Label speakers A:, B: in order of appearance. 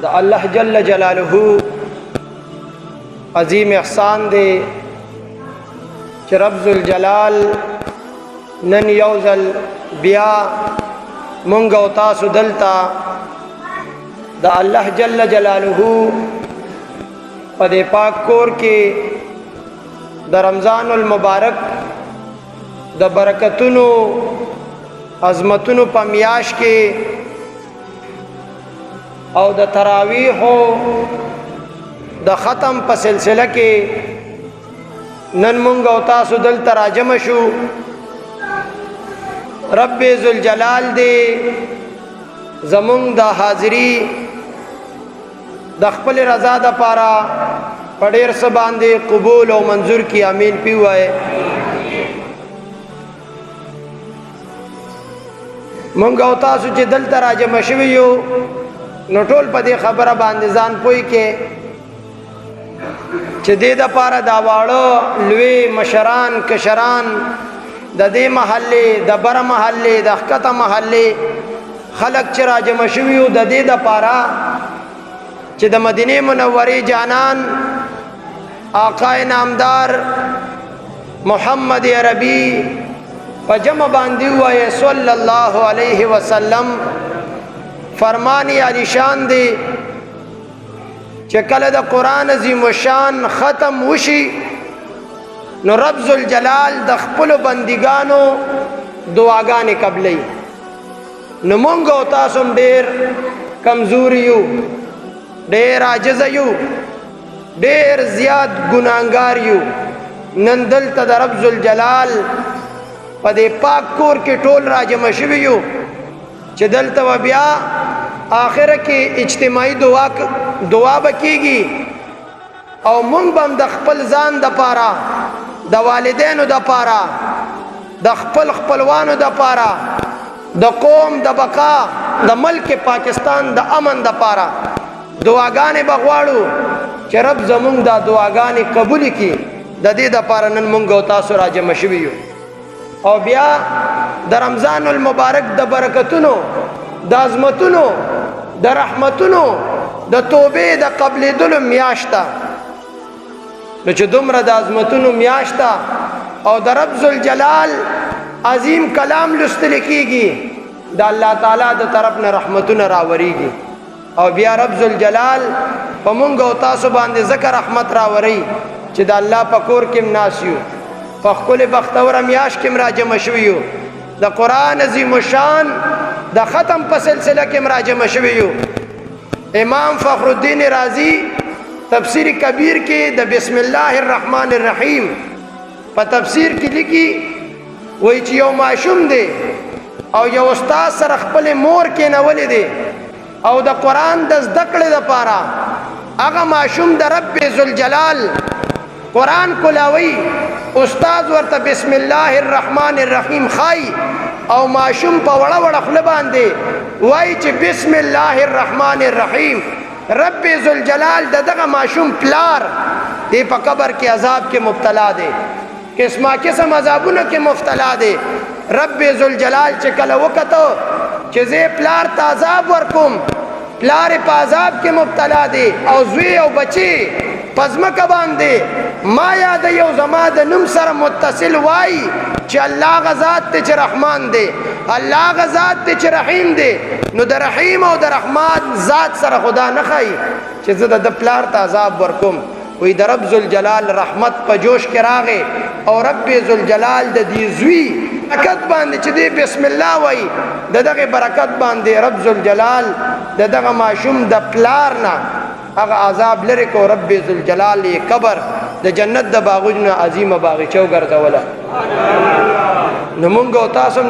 A: دا اللہ جل جلالہ عظیم احسان دے چې رب ذوالجلال نن یوزل بیا مونږ او تاسو دلتا دا اللہ جل جلالہ په دې پاک کور کې د رمضان المبارک د برکتونو عظمتونو په میاش کې او د تراویح د ختم په سلسله کې نن مونږ او تاسو دلته راجمع شو. رب ذوالجلال دې زمونږ د حاضری د خپل رضا د پاره په ډېر څه باندې قبول او منظور کی امین پی وای. مونږ او تاسو چې دلته راجمع شوي یو نو ټول په دې خبره باندې ځان پوي کې چې دې د پاره دا واړه لوی مشران کشران د دې محلې د بر محلې د ښکته محلې خلق چې راجمع شوي یو د دې د پاره چې د مدینه منورې جانان آقا نامدار محمد عربی په جمع باندې وایي صلی الله علیه وسلم فرمانی علی شان دی چې کله د قرآن عظیم الشان ختم وشي نو رب ذوالجلال د خپلو بندګانو دعاګانې قبلوي. نو مونږ او تاسو هم ډېر کمزور یو، ډېر عاجز یو، ډېر زیات ګناهګار یو. نن دلته د رب ذوالجلال په دې پاک کور کې ټول راجمع شوي یو چې دلته و بیا آخره کې اجتماعي دعا به کېږي او مونږ به هم د خپل ځان د پاره د والدینو د پاره د خپل خپلوانو د پاره د قوم د بقا د ملک پاکستان د امن د پاره دعاګانې به غواړو چې رب زمونږ دا دعاګانې قبول کړي. د دې د پاره نن مونږ او تاسو راجمع شوي یو او بیا د رمضان المبارک د برکتونو د عظمتونو د رحمتونو د توبې د قبلېدلو میاشته نو چې دومره د عظمتونو میاشته او د رب ذوالجلال عظیم کلام لوستل کېږي د الله تعالی د طرف نه رحمتونه راوریږي او بیا رب ذوالجلال په مونږ او تاسو باندې ذکر رحمت راوري چې د الله په کور کې ناس یو، په خپل بختوره میاش کې راجمع شوي یو، د قرآن عظیم الشان د ختم په سلسله کې راجمع شوي یو. امام فخر الدین رازی تفسیر کبیر کې د بسم الله الرحمن الرحیم په تفسیر کې لیکي وایي چې یو ماشوم دی او یو استاد سره خپل مور کې نولې دی او د قرآن د زده کړې دپاره هغه ماشوم د رب ذوالجلال قرآن کلاوي، استاد ورته بسم الله الرحمن الرحیم خای او ماشوم په وړه وړه خوله باندې وایي چې بسم الله الرحمن الرحیم. رب ذوالجلال د دغه ماشوم پلار دی په قبر کې عذاب کې مبتلا دی، قسمه قسم عذابونو کې مبتلا دی. رب ذوالجلال چې کله وکتو چې زه پلار ته عذاب ورکوم، پلار په عذاب کې مبتلا دی او زوی او بچی پزمکه باندې ما یاد یو زما د نوم سره متصل وای چې الله غزاد ته چې رحمان دی، الله غزاد ته چې رحیم دی. نو د رحیم او د رحمان ذات سره خدا نه خای چې زه د پلار ته عذاب ورکوم. وی د رب ذوالجلال رحمت په جوش کې راغی او رب ذوالجلال د دې زوی برکت باندې چې دی بسم الله وای د دغه برکت باندې رب ذوالجلال د دغه ماشوم د پلار نه هغه عذاب لري کو. رب ذوالجلال یې قبر د جنت د باغونو عظیمه باغچه وګرځوله. نو مونږ او تاسو